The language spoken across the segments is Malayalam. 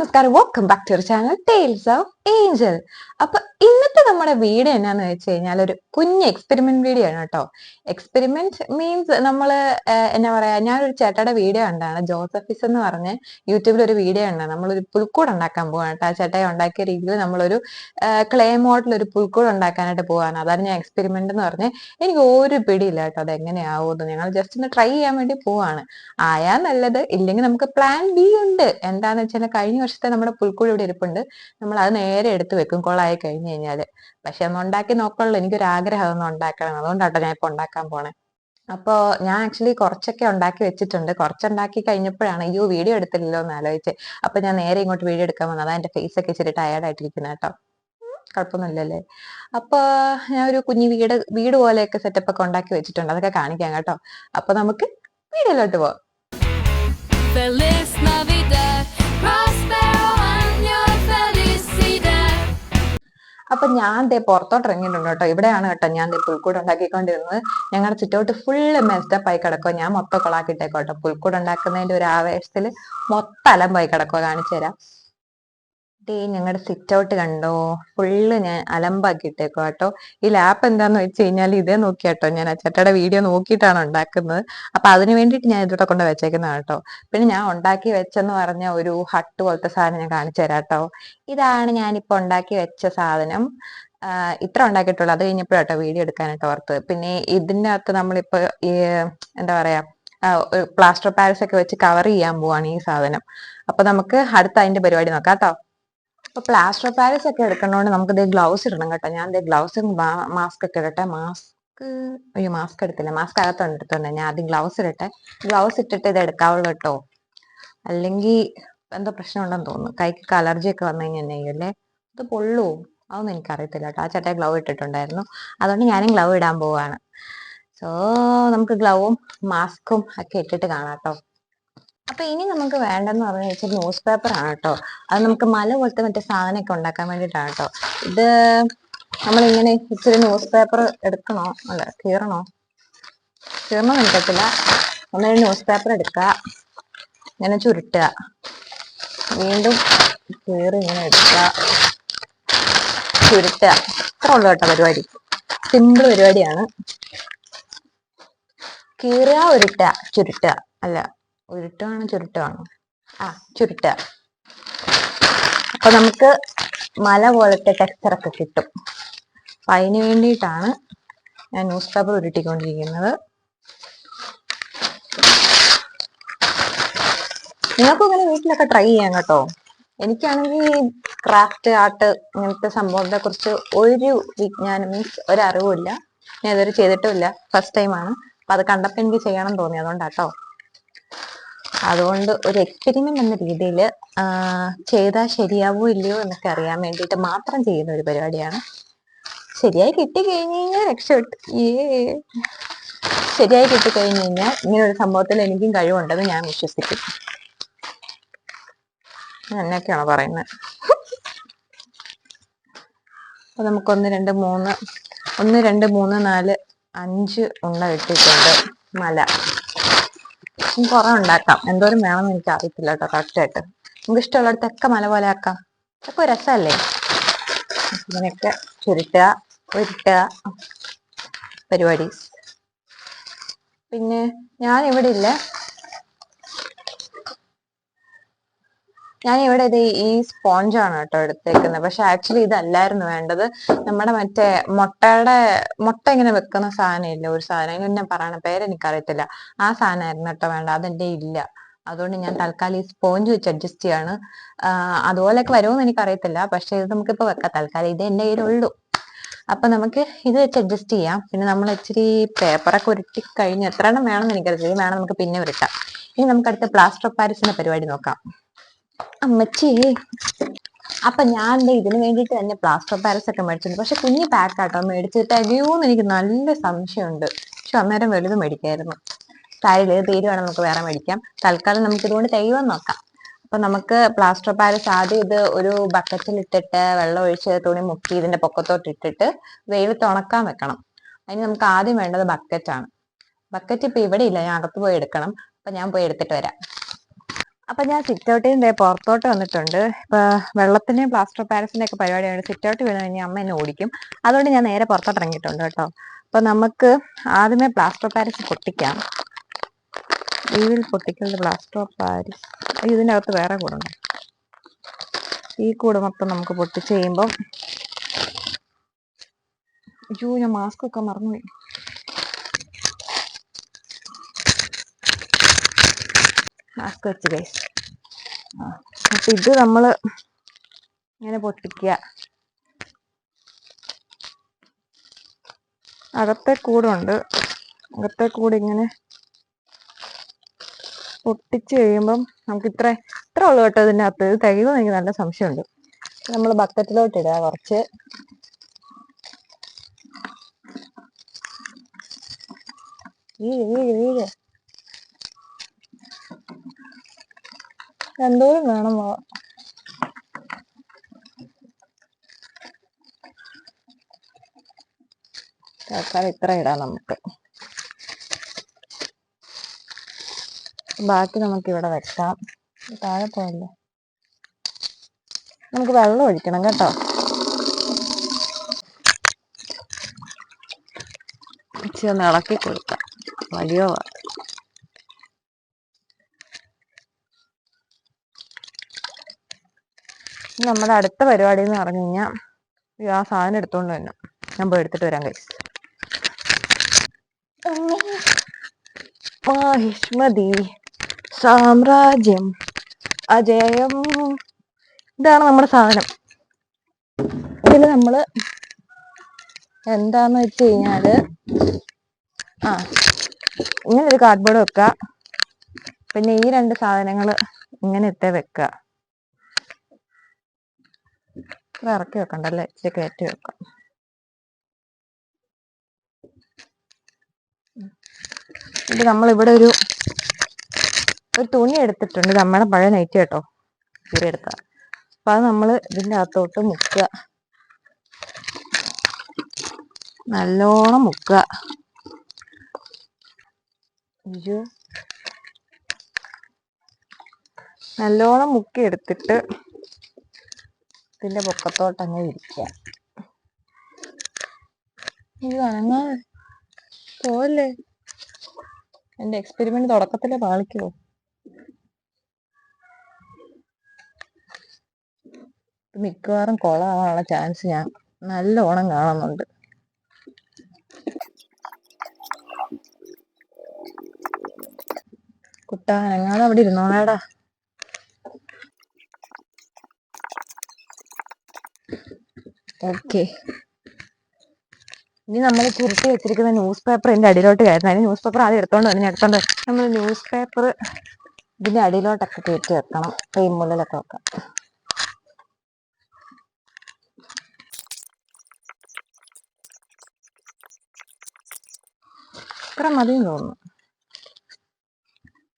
നമസ്കാരം, welcome back to channel tales of angel. അപ്പൊ ഇന്നത്തെ നമ്മുടെ വീഡിയോ എന്നാന്ന് വെച്ച് കഴിഞ്ഞാൽ ഒരു കുഞ്ഞ് എക്സ്പെരിമെന്റ് വീഡിയോ ആണ് കേട്ടോ. എക്സ്പെരിമെന്റ് മീൻസ് നമ്മള് എന്നാ പറയാ, ഞാനൊരു ചേട്ടയുടെ വീഡിയോ കണ്ടാണ്, ജോസഫിസ് എന്ന് പറഞ്ഞ് യൂട്യൂബിൽ ഒരു വീഡിയോ ഉണ്ടാണ്. നമ്മളൊരു പുൽക്കൂട് ഉണ്ടാക്കാൻ പോവാണ് കേട്ടോ. ആ ചേട്ടയെ ഉണ്ടാക്കിയ രീതിയിൽ നമ്മളൊരു ക്ലേ മോഡൽ ഒരു പുൽക്കൂട് ഉണ്ടാക്കാനായിട്ട് പോവാണ്. അതാണ് ഞാൻ എക്സ്പെരിമെന്റ് എന്ന് പറഞ്ഞ്. എനിക്ക് ഒരു പിടിയില്ല കേട്ടോ അത് എങ്ങനെയാവുമെന്ന്. ഞങ്ങൾ ജസ്റ്റ് ഒന്ന് ട്രൈ ചെയ്യാൻ വേണ്ടി പോവാണ്. ആയാ നല്ലത്, ഇല്ലെങ്കിൽ നമുക്ക് പ്ലാൻ ബി ഉണ്ട്. എന്താന്ന് വെച്ചാൽ കഴിഞ്ഞ വർഷത്തെ നമ്മുടെ പുൽക്കൂട് ഇവിടെ ഇരിപ്പുണ്ട്. നമ്മൾ അത് നേരെ എടുത്ത് വെക്കും കൊളായി കഴിഞ്ഞു കഴിഞ്ഞാല്. പക്ഷെ ഒന്ന് ഉണ്ടാക്കി നോക്കാനുള്ള എനിക്കൊരു ആഗ്രഹം അതൊന്നും ഉണ്ടാക്കണം. അതുകൊണ്ടാട്ടോ ഞാൻ ഇപ്പൊ ഉണ്ടാക്കാൻ പോണേ. അപ്പോ ഞാൻ ആക്ച്വലി കുറച്ചൊക്കെ ഉണ്ടാക്കി വെച്ചിട്ടുണ്ട്. കുറച്ചുണ്ടാക്കി കഴിഞ്ഞപ്പോഴാണ് അയ്യോ വീഡിയോ എടുത്തില്ലല്ലോ എന്ന് ആലോചിച്ച്. അപ്പൊ ഞാൻ നേരെ ഇങ്ങോട്ട് വീഡിയോ എടുക്കാൻ വന്നത്. അതാ എന്റെ ഫേസ് ഒക്കെ ഇച്ചിരി ടയർഡ് ആയിട്ടിരിക്കുന്നത് കേട്ടോ. കുഴപ്പമൊന്നുമില്ലല്ലേ. അപ്പൊ ഞാൻ ഒരു കുഞ്ഞു വീട് പോലെയൊക്കെ സെറ്റപ്പ് ഒക്കെ ഉണ്ടാക്കി വെച്ചിട്ടുണ്ട്. അതൊക്കെ കാണിക്കാം കേട്ടോ. അപ്പൊ നമുക്ക് വീഡിയോയിലോട്ട് പോവാം. അപ്പൊ ഞാൻ ദേ പുറത്തോട്ട് ഇറങ്ങിയിട്ടുണ്ട് കേട്ടോ. ഇവിടെയാണ് കേട്ടോ ഞാൻ ദേ പുൽക്കൂട് ഉണ്ടാക്കിക്കൊണ്ടിരുന്നത്. ഞങ്ങളുടെ ചുറ്റോട്ട് ഫുള്ള് മെസ്ഡപ്പ് ആയി കിടക്കുക. ഞാൻ മൊത്തം കൊളാക്കിയിട്ടേക്കോട്ടോ. പുൽക്കൂട് ഉണ്ടാക്കുന്നതിന്റെ ഒരു ആവേശത്തിൽ മൊത്തം അലമ്പായി കിടക്കുക. കാണിച്ചു തരാം. ഞങ്ങളുടെ സിറ്റ് ഔട്ട് കണ്ടോ, ഫുള്ള് ഞാൻ അലമ്പാക്കി ഇട്ടേക്കോ കേട്ടോ. ഈ ലാപ്പ് എന്താന്ന് വെച്ച് കഴിഞ്ഞാൽ ഇതേ നോക്കിയാട്ടോ ഞാൻ ആ ചേട്ടയുടെ വീഡിയോ നോക്കിയിട്ടാണ് ഉണ്ടാക്കുന്നത്. അപ്പൊ അതിന് വേണ്ടിയിട്ട് ഞാൻ ഇതിവിടെ കൊണ്ട് വെച്ചേക്കുന്നതാണ് കേട്ടോ. പിന്നെ ഞാൻ ഉണ്ടാക്കി വെച്ചെന്ന് പറഞ്ഞ ഒരു ഹട്ട് പോലത്തെ സാധനം ഞാൻ കാണിച്ചു തരാം കേട്ടോ. ഇതാണ് ഞാനിപ്പോ ഉണ്ടാക്കി വെച്ച സാധനം. ഇത്ര ഉണ്ടാക്കിയിട്ടുള്ളൂ. അത് കഴിഞ്ഞപ്പോഴാട്ടോ വീഡിയോ എടുക്കാനായിട്ട് ഓർത്തത്. പിന്നെ ഇതിന്റെ അകത്ത് നമ്മളിപ്പോ എന്താ പറയാ, പ്ലാസ്റ്റർ പാരിസ് ഒക്കെ വെച്ച് കവർ ചെയ്യാൻ പോവാണ് ഈ സാധനം. അപ്പൊ നമുക്ക് അടുത്ത അതിന്റെ പരിപാടി നോക്കാം കേട്ടോ. അപ്പൊ പ്ലാസ്റ്റർ പാരിസ് ഒക്കെ എടുക്കണോണ്ട് നമുക്ക് ഇത് ഗ്ലൗസ് ഇടണം കേട്ടോ. ഞാൻ ഗ്ലൗസും മാസ്ക് ഒക്കെ ഇടട്ടെ. മാസ്ക് എടുത്തില്ല, മാസ്ക് അകത്തോണ്ട് എടുത്തോണ്ട്. ഞാൻ ആദ്യം ഗ്ലൗസ് ഇടട്ടെ. ഗ്ലൗസ് ഇട്ടിട്ട് ഇത് എടുക്കാവുള്ളൂ കേട്ടോ. അല്ലെങ്കിൽ എന്തോ പ്രശ്നം ഉണ്ടെന്ന് തോന്നുന്നു. കൈക്ക് അലർജി ഒക്കെ വന്നു കഴിഞ്ഞാൽ അല്ലേ ഇത് പൊള്ളുവോ, അതൊന്നും എനിക്കറിയത്തില്ല കേട്ടോ. ആ ചേട്ടാ ഗ്ലൗ ഇട്ടിട്ടുണ്ടായിരുന്നു, അതുകൊണ്ട് ഞാനും ഗ്ലൗ ഇടാൻ പോവാണ്. സോ നമുക്ക് ഗ്ലൗവും മാസ്കും ഒക്കെ ഇട്ടിട്ട് കാണാം കേട്ടോ. അപ്പൊ ഇനി നമുക്ക് വേണ്ടെന്ന് പറഞ്ഞു വെച്ചാൽ ന്യൂസ് പേപ്പർ ആണ് കേട്ടോ. അത് നമുക്ക് മല പോലത്തെ മറ്റേ സാധനമൊക്കെ ഉണ്ടാക്കാൻ വേണ്ടിയിട്ടാണ് കേട്ടോ. ഇത് നമ്മളിങ്ങനെ ഇച്ചിരി ന്യൂസ് പേപ്പർ എടുക്കണോ, അല്ല കീറണോ നിൽക്കത്തില്ല. ഒന്നൊരു ന്യൂസ് പേപ്പർ എടുക്കുക, ഇങ്ങനെ ചുരുട്ടുക, വീണ്ടും കീറി ഇങ്ങനെ എടുക്കുക, ചുരുട്ടുക. ഇത്ര ഉള്ളു കേട്ടോ പരിപാടി. സിമ്പിൾ പരിപാടിയാണ്. കീറുക, ഉരുട്ടുക, ചുരുട്ടുക. അല്ല, ഉരുട്ടുവാണ് ചുരുട്ടുവാണ്, ചുരുട്ടുക. അപ്പൊ നമുക്ക് മല പോലത്തെ ടെക്സ്ചർ ഒക്കെ കിട്ടും. അപ്പൊ അതിന് വേണ്ടിയിട്ടാണ് ഞാൻ ന്യൂസ് പേപ്പർ ഉരുട്ടിക്കൊണ്ടിരിക്കുന്നത്. നിങ്ങൾക്കും ഇങ്ങനെ വീട്ടിലൊക്കെ ട്രൈ ചെയ്യാം കേട്ടോ. എനിക്കാണെങ്കിൽ ക്രാഫ്റ്റ് ആർട്ട് ഇങ്ങനത്തെ സംഭവത്തെ കുറിച്ച് ഒരു വിജ്ഞാനം മീൻസ് ഒരറിവുമില്ല. ഞാൻ ഇതുവരെ ചെയ്തിട്ടുമില്ല, ഫസ്റ്റ് ടൈമാണ്. അപ്പൊ അത് കണ്ടപ്പോ എനിക്ക് ചെയ്യണം തോന്നി, അതുകൊണ്ടാട്ടോ. അതുകൊണ്ട് ഒരു എക്സ്പെരിമെന്റ് എന്ന രീതിയിൽ ചെയ്താൽ ശരിയാവോ ഇല്ലയോ എന്നൊക്കെ അറിയാൻ വേണ്ടിയിട്ട് മാത്രം ചെയ്യുന്ന ഒരു പരിപാടിയാണ്. ശരിയായി കിട്ടിക്കഴിഞ്ഞു കഴിഞ്ഞാൽ രക്ഷപ്പെട്ടു. ശരിയായി കിട്ടിക്കഴിഞ്ഞു കഴിഞ്ഞാൽ ഇങ്ങനെ ഒരു സംഭവത്തിൽ എനിക്കും കഴിവുണ്ടെന്ന് ഞാൻ വിശ്വസിക്കും. എന്നൊക്കെയാണോ പറയുന്നത്. അപ്പൊ നമുക്ക് 1 2 3 4 5 ഉണ്ട ഇട്ടിട്ടുണ്ട് മല. കുറെ ഉണ്ടാക്കാം. എന്തോരം വേണമെന്ന് എനിക്ക് അറിയത്തില്ല കേട്ടോ കറക്റ്റായിട്ട്. നമുക്ക് ഇഷ്ടമുള്ളിടത്തൊക്കെ മല പോലെ ആക്കാം. അതൊക്കെ ഒരു രസമല്ലേ. ഇങ്ങനെയൊക്കെ ചുരുട്ടുക, ഉരുട്ടുക പരിപാടി. പിന്നെ ഞാനിവിടെ ഇത് ഈ സ്പോഞ്ചാണ് കേട്ടോ എടുത്തേക്കുന്നത്. പക്ഷെ ആക്ച്വലി ഇതല്ലായിരുന്നു വേണ്ടത്. നമ്മുടെ മറ്റേ മുട്ട ഇങ്ങനെ വെക്കുന്ന സാധനം ഇല്ല, ഒരു സാധനം, അതിന് പറയണ പേര് എനിക്കറിയത്തില്ല. ആ സാധനമായിരുന്നു കേട്ടോ വേണ്ട. അതെന്റെ ഇല്ല. അതുകൊണ്ട് ഞാൻ തൽക്കാലം ഈ സ്പോഞ്ച് വെച്ച് അഡ്ജസ്റ്റ് ചെയ്യാണ്. അതുപോലെയൊക്കെ വരുമോന്ന് എനിക്കറിയത്തില്ല. പക്ഷെ ഇത് നമുക്കിപ്പോ വെക്കാം തൽക്കാലം. ഇത് എന്റെ കയ്യിലുള്ളൂ. അപ്പൊ നമുക്ക് ഇത് വെച്ച് അഡ്ജസ്റ്റ് ചെയ്യാം. പിന്നെ നമ്മൾ ഇച്ചിരി പേപ്പറൊക്കെ ഉരുട്ടി കഴിഞ്ഞ് എത്ര എണ്ണം വേണമെന്ന് എനിക്കറിയില്ല. വേണം നമുക്ക് പിന്നെ ഉരുട്ടാം. ഇനി നമുക്ക് അടുത്ത പ്ലാസ്റ്റർ ഓഫ് പാരീസിന്റെ പരിപാടി നോക്കാം. അമ്മച്ചിയേ. അപ്പൊ ഞാൻ ഇതിന് വേണ്ടിയിട്ട് തന്നെ പ്ലാസ്റ്റർ ഓഫ് പാരീസ് ഒക്കെ മേടിച്ചിട്ടുണ്ട്. പക്ഷെ കുഞ്ഞി പാക്കാട്ടോ മേടിച്ചിട്ട് അയ്യോന്ന് എനിക്ക് നല്ല സംശയമുണ്ട്. പക്ഷെ അന്നേരം വലുത് മേടിക്കായിരുന്നു. സാരില്ല, ഇത് തീരുവാണെങ്കിൽ നമുക്ക് വേറെ മേടിക്കാം. തൽക്കാലം നമുക്ക് ഇതുകൊണ്ട് തെയ്യം നോക്കാം. അപ്പൊ നമുക്ക് പ്ലാസ്റ്റർ ഓഫ് പാരീസ് ആദ്യം ഇത് ഒരു ബക്കറ്റിൽ ഇട്ടിട്ട് വെള്ളം ഒഴിച്ച് തുണി മുക്കി ഇതിന്റെ പൊക്കത്തോട്ട് ഇട്ടിട്ട് വെയിലത്ത് ഉണക്കാൻ വെക്കണം. അതിന് നമുക്ക് ആദ്യം വേണ്ടത് ബക്കറ്റാണ്. ബക്കറ്റ് ഇപ്പൊ ഇവിടെ ഇല്ല, ഞാൻ അകത്ത് പോയി എടുക്കണം. അപ്പൊ ഞാൻ പോയി എടുത്തിട്ട് വരാം. അപ്പൊ ഞാൻ സിറ്റ് ഔട്ടിന്റെ പുറത്തോട്ട് വന്നിട്ടുണ്ട്. ഇപ്പൊ വെള്ളത്തിന്റെയും പ്ലാസ്റ്റർ ഓഫ് പാരീസിന്റെ ഒക്കെ പരിപാടിയാണ്. സിറ്റ് ഔട്ട് വീണ് കഴിഞ്ഞാൽ അമ്മ എന്നെ ഓടിക്കും. അതുകൊണ്ട് ഞാൻ നേരെ പുറത്തോട്ട് ഇറങ്ങിയിട്ടുണ്ട് കേട്ടോ. അപ്പൊ നമുക്ക് ആദ്യമേ പ്ലാസ്റ്റർ ഓഫ് പാരീസ് പൊട്ടിക്കാം. ഈ പൊട്ടിക്കൽ പ്ലാസ്റ്റർ ഓഫ് പാരീസ്. ഇതിന്റെ അകത്ത് വേറെ കൂടുണ്ട്. ഈ കൂട് മൊത്തം നമുക്ക് പൊട്ടിച്ച് കഴിയുമ്പം അയ്യോ ഞാൻ മാസ്ക് ഒക്കെ മറന്നുപോയി. മാസ്ക് വെച്ച് ഗൈസ്. അപ്പൊ ഇത് നമ്മള് ഇങ്ങനെ പൊട്ടിക്കുക. അകത്തെ കൂടുണ്ട്. അകത്തെ കൂട് ഇങ്ങനെ പൊട്ടിച്ച് കഴിയുമ്പം നമുക്ക് ഇത്ര ഉള്ളു കേട്ടോ ഇതിൻ്റെ അകത്ത്. ഇത് തികയുമെന്ന് എനിക്ക് നല്ല സംശയമുണ്ട്. നമ്മൾ ബക്കറ്റിലോട്ട് ഇടുക കുറച്ച്. വീഴ് എന്തോരം വേണം. തൽക്കാലം ഇത്ര ഇടാം നമുക്ക്. ബാക്കി നമുക്ക് ഇവിടെ വെക്കാം. താഴെ പോയല്ലോ. നമുക്ക് വെള്ളം ഒഴിക്കണം കേട്ടോ. ഇച്ചിരി ഒന്ന് ഇളക്കി കൊടുക്കാം. വലിയോ നമ്മുടെ അടുത്ത പരിപാടി എന്ന് പറഞ്ഞു കഴിഞ്ഞാൽ ആ സാധനം എടുത്തോണ്ട് തന്നെ ഞാൻ പോയി എടുത്തിട്ട് വരാം ഗൈസ്. മാഹിഷ്മതി സാമ്രാജ്യം അജയം. ഇതാണ് നമ്മുടെ സാധനം. ഇതിൽ നമ്മള് എന്താന്ന് വെച്ച് കഴിഞ്ഞാല് ഇങ്ങനെ ഒരു കാർഡ്ബോർഡ് വെക്കുക. പിന്നെ ഈ രണ്ട് സാധനങ്ങൾ ഇങ്ങനെ ഇട്ടേ വെക്കുക. ഇറക്കി വെക്കണ്ടല്ലേ, ഇച്ചിരി കയറ്റി വെക്കാം. ഇത് നമ്മളിവിടെ ഒരു തുണി എടുത്തിട്ടുണ്ട്. നമ്മുടെ പഴയ നൈറ്റ് കേട്ടോ, കീറിയെടുത്ത. അപ്പൊ അത് നമ്മൾ ഇതിൻ്റെ അകത്തോട്ട് മുക്കുക. നല്ലോണം മുക്കുക. നല്ലോണം മുക്കി എടുത്തിട്ട് ഇതിന്റെ പൊക്കത്തോട്ട് അങ്ങ് ഇരിക്കുക. ഇത് അനങ്ങാതെ പോവല്ലേ. എന്റെ എക്സ്പെരിമെന്റ് തുടക്കത്തിലെ പാളിക്കുമോ? മിക്കവാറും കൊളാവാനുള്ള ചാൻസ് ഞാൻ നല്ലോണം കാണുന്നുണ്ട്. കുട്ടാ അനങ്ങാതെ അവിടെ ഇരുന്നോളാടാ. ഓക്കെ, ഇനി നമ്മൾ ചുരുട്ടി വെച്ചിരിക്കുന്ന ന്യൂസ് പേപ്പർ ഇതിന്റെ അടിയിലോട്ട് കയറ്റണം. അതിന് ന്യൂസ് പേപ്പർ ആദ്യം എടുത്തോണ്ട് വന്നു. എടുത്തോണ്ട് നമ്മൾ ന്യൂസ് പേപ്പർ ഇതിന്റെ അടിയിലോട്ടൊക്കെ കയറ്റി വെക്കണം. മുള്ളിലൊക്കെ വെക്കാം. ഇത്ര മതിയും തോന്നുന്നു.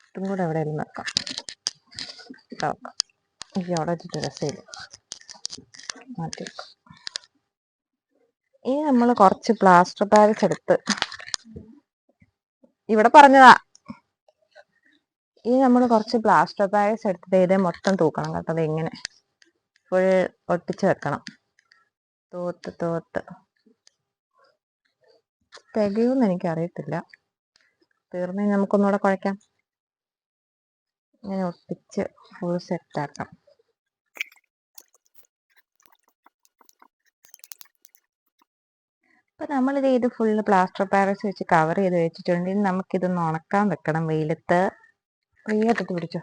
ഇതും കൂടെ എവിടെയെങ്കിലും വെക്കാം. വെക്കാം. എനിക്ക് അവിടെ വെച്ചിട്ട് രസമില്ല. മാറ്റി വെക്കാം. ഇനി നമ്മൾ കുറച്ച് പ്ലാസ്റ്റർ പാരീസ് എടുത്ത് ഇവിടെ പറഞ്ഞതാ. ഇനി നമ്മൾ കുറച്ച് പ്ലാസ്റ്റർ പാരീസ് എടുത്തിട്ട് ഇതേ മൊത്തം തൂക്കണം കേട്ടോ. അത് ഇങ്ങനെ ഫുൾ ഒട്ടിച്ച് വെക്കണം. തോത്ത് തികയുമെന്ന് എനിക്കറിയത്തില്ല. തീർന്ന് നമുക്കൊന്നുകൂടെ കുഴയ്ക്കാം. ഇങ്ങനെ ഒട്ടിച്ച് ഫുൾ സെറ്റാക്കാം. അപ്പൊ നമ്മളിത് ഫുള്ള് പ്ലാസ്റ്റർ പാരീസ് വെച്ച് കവർ ചെയ്ത് വെച്ചിട്ടുണ്ട്. ഇനി നമുക്കിതൊന്ന് ഉണക്കാൻ വെക്കണം വെയിലത്ത്. വെയിലത്തിട്ട് പിടിച്ചോ.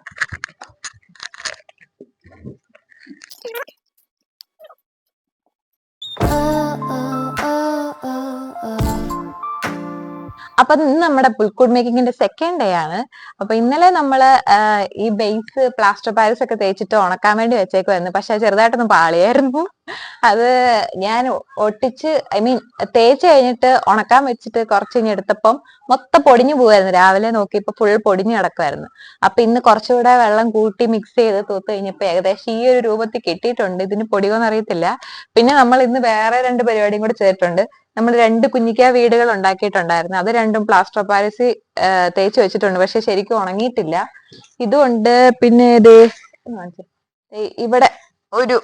അപ്പൊ ഇന്ന് നമ്മുടെ പുൽക്കൂട് മേക്കിങ്ങിന്റെ സെക്കൻഡ് ഡേ ആണ്. അപ്പൊ ഇന്നലെ നമ്മള് ഈ ബേസ് പ്ലാസ്റ്റർ പാരീസ് ഒക്കെ തേച്ചിട്ട് ഉണക്കാൻ വേണ്ടി വെച്ചേക്കുമായിരുന്നു. പക്ഷെ ചെറുതായിട്ടൊന്ന് പാളിയായിരുന്നു. അത് ഞാൻ ഒട്ടിച്ച് തേച്ച് കഴിഞ്ഞിട്ട് ഉണക്കാൻ വെച്ചിട്ട് കുറച്ച് കഴിഞ്ഞ് എടുത്തപ്പം മൊത്തം പൊടിഞ്ഞു പോവായിരുന്നു. രാവിലെ നോക്കിയപ്പോ ഫുൾ പൊടിഞ്ഞു കിടക്കുമായിരുന്നു. അപ്പൊ ഇന്ന് കുറച്ചുകൂടെ വെള്ളം കൂട്ടി മിക്സ് ചെയ്ത് തൂത്ത് കഴിഞ്ഞപ്പോ ഏകദേശം ഈ ഒരു രൂപത്തിൽ കിട്ടിയിട്ടുണ്ട്. ഇതിന് പൊടിയോന്ന് അറിയത്തില്ല. പിന്നെ നമ്മൾ ഇന്ന് വേറെ 2 പരിപാടിയും കൂടെ ചെയ്തിട്ടുണ്ട്. നമ്മൾ 2 കുഞ്ഞിക്ക വീടുകൾ ഉണ്ടാക്കിയിട്ടുണ്ടായിരുന്നു. അത് രണ്ടും പ്ലാസ്റ്റർ ഓഫ് പാരീസ് തേച്ച് വെച്ചിട്ടുണ്ട്, പക്ഷെ ശരിക്കും ഉണങ്ങിയിട്ടില്ല. ഇതുകൊണ്ട് പിന്നെ ഇവിടെ ഒരു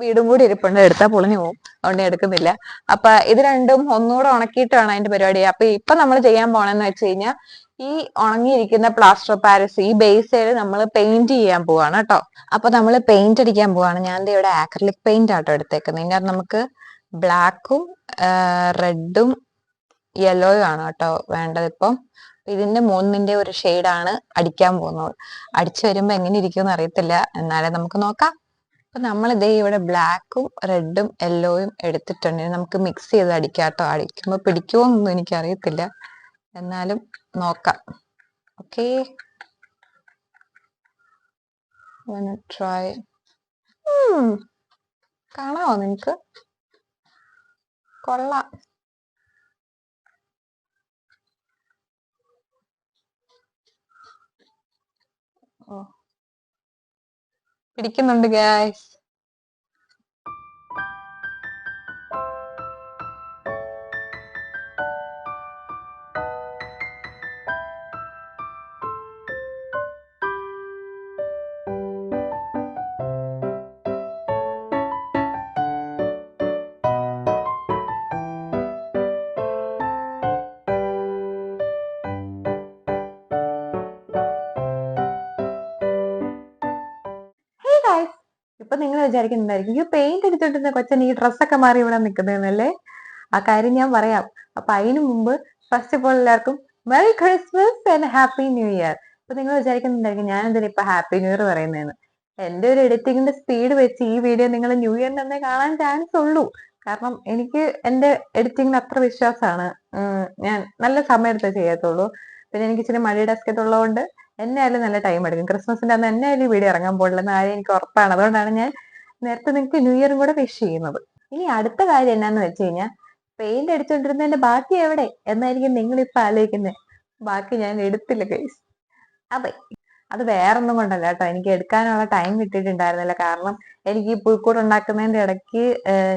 വീടും കൂടി ഇരിപ്പുണ്ട്, എടുത്താൽ പൊളിഞ്ഞു പോകും, അതുകൊണ്ട് എടുക്കുന്നില്ല. അപ്പൊ ഇത് രണ്ടും ഒന്നുകൂടെ ഉണക്കിയിട്ടാണ് അതിന്റെ പരിപാടി. അപ്പൊ ഇപ്പൊ നമ്മൾ ചെയ്യാൻ പോണെന്ന് വെച്ച് കഴിഞ്ഞാൽ ഈ ഉണങ്ങിയിരിക്കുന്ന പ്ലാസ്റ്റർ ഓഫ് പാരീസ് ഈ ബേസിൽ നമ്മൾ പെയിന്റ് ചെയ്യാൻ പോവാണ് കേട്ടോ. അപ്പൊ നമ്മൾ പെയിന്റ് അടിക്കാൻ പോവാണ്. ഞാൻ ഇവിടെ ആക്രിലിക് പെയിന്റ് ആട്ടോ എടുത്തേക്കുന്നത്. കാരണം നമുക്ക് ബ്ലാക്കും റെഡും യെല്ലോയും ആണ് കേട്ടോ വേണ്ടത്. ഇപ്പം ഇതിന്റെ മൂന്നിന്റെ ഒരു ഷെയ്ഡാണ് അടിക്കാൻ പോകുന്നത്. അടിച്ചു വരുമ്പോ എങ്ങനെ ഇരിക്കുമെന്ന് അറിയത്തില്ല, എന്നാലേ നമുക്ക് നോക്കാം. അപ്പൊ നമ്മൾ ഇതേ ഇവിടെ ബ്ലാക്കും റെഡും യെല്ലോയും എടുത്തിട്ടുണ്ട്. നമുക്ക് മിക്സ് ചെയ്ത് അടിക്കാം കേട്ടോ. അടിക്കുമ്പോ പിടിക്കുമോന്നൊന്നും എനിക്ക് അറിയത്തില്ല, എന്നാലും നോക്കാം. Okay, try. കാണാമോ നിനക്ക്? കൊള്ളാം. ഓ, പിടിക്കുന്നുണ്ട് ഗായ്സ്. ഇപ്പൊ നിങ്ങൾ വിചാരിക്കുന്നുണ്ടായിരിക്കും ഈ പെയിന്റ് അടിച്ചോണ്ടിരുന്ന കൊച്ചൻ ഈ ഡ്രസ്സൊക്കെ മാറി ഇവിടെ നിൽക്കുന്നതെന്നല്ലേ? ആ കാര്യം ഞാൻ പറയാം. അപ്പൊ അതിനു മുമ്പ് ഫസ്റ്റ് ഓഫ് ഓൾ എല്ലാവർക്കും merry Christmas and happy new year. അപ്പൊ നിങ്ങൾ വിചാരിക്കുന്നുണ്ടായിരിക്കും ഞാൻ എന്തിനാ ഇപ്പൊ ഹാപ്പി ന്യൂ ഇയർ പറയുന്നതെന്ന്. എന്റെ ഒരു എഡിറ്റിംഗിന്റെ സ്പീഡ് വെച്ച് ഈ വീഡിയോ നിങ്ങൾ ന്യൂ ഇയറിന് തന്നെ കാണാൻ ചാൻസ് ഉള്ളൂ. കാരണം എനിക്ക് എന്റെ എഡിറ്റിംഗിന് അത്ര വിശ്വാസമാണ്. ഞാൻ നല്ല സമയം എടുത്തേ ചെയ്യത്തുള്ളൂ. പിന്നെ എനിക്ക് ഇച്ചിരി മടി ഡെസ്കറ്റ് ഉള്ളതുകൊണ്ട് എന്നെ ആയാലും നല്ല ടൈം എടുക്കും. ക്രിസ്മസിന്റെ അന്ന് എന്നെ ആയാലും ഈ വീഡിയോ ഇറങ്ങാൻ പോകില്ലെന്ന് ആരും എനിക്ക് ഉറപ്പാണ്. അതുകൊണ്ടാണ് ഞാൻ നേരത്തെ നിങ്ങൾക്ക് ന്യൂ ഇയറും കൂടെ വിഷ് ചെയ്യുന്നത്. ഇനി അടുത്ത കാര്യം എന്നാന്ന് വെച്ച് കഴിഞ്ഞാൽ പെയിന്റ് അടിച്ചോണ്ടിരുന്നതിന്റെ ബാക്കി എവിടെ എന്നായിരിക്കും നിങ്ങൾ ഇപ്പൊ ആലോചിക്കുന്നത്. ബാക്കി ഞാൻ എടുത്തില്ല ഗൈസ്. അതെ, അത് വേറൊന്നും കൊണ്ടല്ല കേട്ടോ, എനിക്ക് എടുക്കാനുള്ള ടൈം കിട്ടിയിട്ടുണ്ടായിരുന്നില്ല. കാരണം എനിക്ക് ഈ പുൽക്കൂട് ഉണ്ടാക്കുന്നതിന്റെ ഇടയ്ക്ക്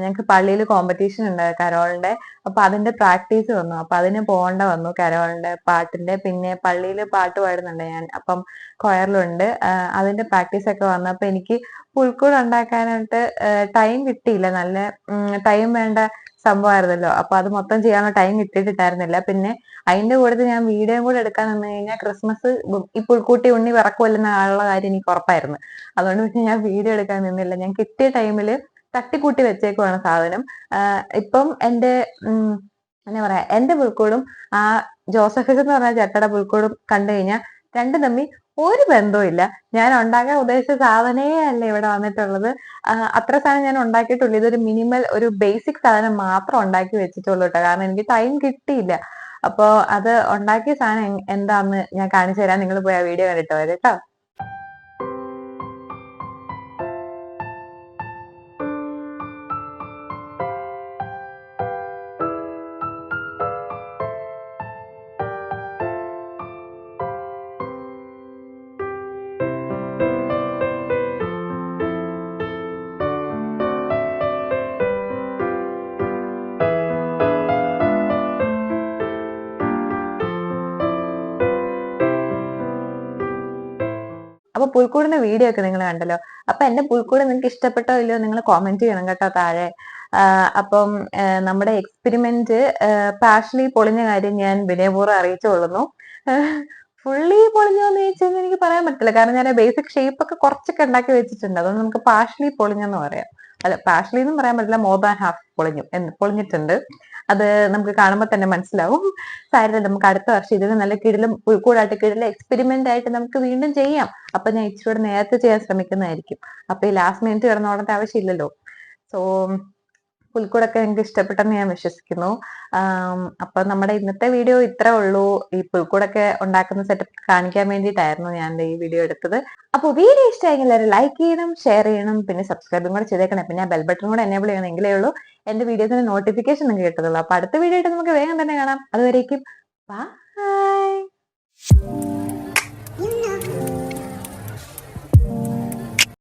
ഞങ്ങൾക്ക് പള്ളിയിൽ കോമ്പറ്റീഷൻ ഉണ്ട് കരോളിന്റെ. അപ്പൊ അതിന്റെ പ്രാക്ടീസ് വന്നു. അപ്പൊ അതിന് പോകേണ്ട വന്നു, കരോളിന്റെ പാട്ടിന്റെ. പിന്നെ പള്ളിയിൽ പാട്ട് പാടുന്നുണ്ട് ഞാൻ, അപ്പം കൊയറിലുണ്ട്. അതിന്റെ പ്രാക്ടീസ് ഒക്കെ വന്നു. അപ്പൊ എനിക്ക് പുൽക്കൂട് ഉണ്ടാക്കാനായിട്ട് ടൈം കിട്ടിയില്ല. നല്ല ടൈം വേണ്ട സംഭവമായിരുന്നല്ലോ. അപ്പൊ അത് മൊത്തം ചെയ്യാനുള്ള ടൈം കിട്ടിയിട്ടുണ്ടായിരുന്നില്ല. പിന്നെ അതിന്റെ കൂടെ ഞാൻ വീഡിയോ കൂടെ എടുക്കാൻ നിന്ന് കഴിഞ്ഞാൽ ക്രിസ്മസ് ഈ പുൽക്കൂട്ടി ഉണ്ണി വിറക്കുമല്ലെന്നുള്ള കാര്യം എനിക്ക് ഉറപ്പായിരുന്നു. അതുകൊണ്ട് പിന്നെ ഞാൻ വീഡിയോ എടുക്കാൻ നിന്നില്ല. ഞാൻ കിട്ടിയ ടൈമില് തട്ടിക്കൂട്ടി വെച്ചേക്കുവാണ് സാധനം. ഇപ്പം എന്റെ എന്താ പറയാ, എന്റെ പുൽക്കൂടും ആ ജോസഫിസ് എന്ന് പറഞ്ഞ ചേട്ടയുടെ പുൽക്കൂടും കണ്ടു കഴിഞ്ഞാൽ രണ്ടും തമ്മിൽ ഒരു ബന്ധവും ഇല്ല. ഞാൻ ഉണ്ടാക്കാൻ ഉദ്ദേശിച്ച സാധനേ അല്ല ഇവിടെ വന്നിട്ടുള്ളത്. അത്ര സാധനം ഞാൻ ഉണ്ടാക്കിയിട്ടുള്ളൂ. ഇതൊരു മിനിമൽ ഒരു ബേസിക് സാധനം മാത്രം ഉണ്ടാക്കി വെച്ചിട്ടുള്ളൂ കേട്ടോ. കാരണം എനിക്ക് ടൈം കിട്ടിയില്ല. അപ്പൊ അത് ഉണ്ടാക്കിയ സാധനം എന്താന്ന് ഞാൻ കാണിച്ചു തരാം. നിങ്ങൾ പോയി ആ വീഡിയോ കണ്ടിട്ട് വരും കേട്ടോ. അപ്പൊ പുൽക്കൂടിന്റെ വീഡിയോ ഒക്കെ നിങ്ങൾ കണ്ടല്ലോ. അപ്പൊ എന്റെ പുൽക്കൂട് നിങ്ങൾക്ക് ഇഷ്ടപ്പെട്ടോ ഇല്ലയോ നിങ്ങൾ കോമെന്റ് ചെയ്യണം കേട്ടോ താഴെ. അപ്പം നമ്മുടെ എക്സ്പെരിമെന്റ് പാർഷ്യലി പൊളിഞ്ഞ കാര്യം ഞാൻ വിനയപൂർവ്വം അറിയിച്ചുകൊള്ളുന്നു. ഫുള്ളി പൊളിഞ്ഞോന്ന് ചോദിച്ചാൽ എനിക്ക് പറയാൻ പറ്റില്ല. കാരണം ഞാൻ ബേസിക് ഷേപ്പ് ഒക്കെ കുറച്ചൊക്കെ ഉണ്ടാക്കി വെച്ചിട്ടുണ്ട്. അതുകൊണ്ട് നമുക്ക് പാർഷ്യലി പൊളിഞ്ഞെന്ന് പറയാം. അല്ല, പാർഷ്യലി എന്നും പറയാൻ പറ്റില്ല, മോർ ദാൻ ഹാഫ് പൊളിഞ്ഞിട്ടുണ്ട്. അത് നമുക്ക് കാണുമ്പോൾ തന്നെ മനസ്സിലാവും. സാരമില്ല, നമുക്ക് അടുത്ത വർഷം ഇതിന് നല്ല കിടിലും പുൽക്കൂടായിട്ട് കിടിലും എക്സ്പെരിമെന്റ് ആയിട്ട് നമുക്ക് വീണ്ടും ചെയ്യാം. അപ്പൊ ഞാൻ ഇച്ചിരി നേരത്തെ ചെയ്യാൻ ശ്രമിക്കുന്നതായിരിക്കും. അപ്പൊ ഈ ലാസ്റ്റ് മിനിറ്റ് കിടന്ന് ഓടേണ്ട ആവശ്യമില്ലല്ലോ. സോ പുൽക്കൂടൊക്കെ നിങ്ങൾക്ക് ഇഷ്ടപ്പെട്ടെന്ന് ഞാൻ വിശ്വസിക്കുന്നു. അപ്പൊ നമ്മുടെ ഇന്നത്തെ വീഡിയോ ഇത്രേ ഉള്ളൂ. ഈ പുൽക്കൂടൊക്കെ ഉണ്ടാക്കുന്ന സെറ്റപ്പ് കാണിക്കാൻ വേണ്ടിയിട്ടായിരുന്നു ഞാൻ ഈ വീഡിയോ എടുത്തത്. അപ്പൊ വീഡിയോ ഇഷ്ടമായെങ്കിൽ എല്ലാവരും ലൈക്ക് ചെയ്യണം, ഷെയർ ചെയ്യണം, പിന്നെ സബ്സ്ക്രൈബും കൂടെ ചെയ്തേക്കണം. പിന്നെ ബെൽ ബട്ടൺ കൂടെ എനേബിൾ ചെയ്യണം, എങ്കിലേ ഉള്ളൂ എന്റെ വീഡിയോസിന് നോട്ടിഫിക്കേഷൻ നിങ്ങൾക്ക് കിട്ടത്തുള്ളൂ. അപ്പൊ അടുത്ത വീഡിയോ ആയിട്ട് നമുക്ക് വേഗം തന്നെ കാണാം. അതുവരേക്കും ബൈ.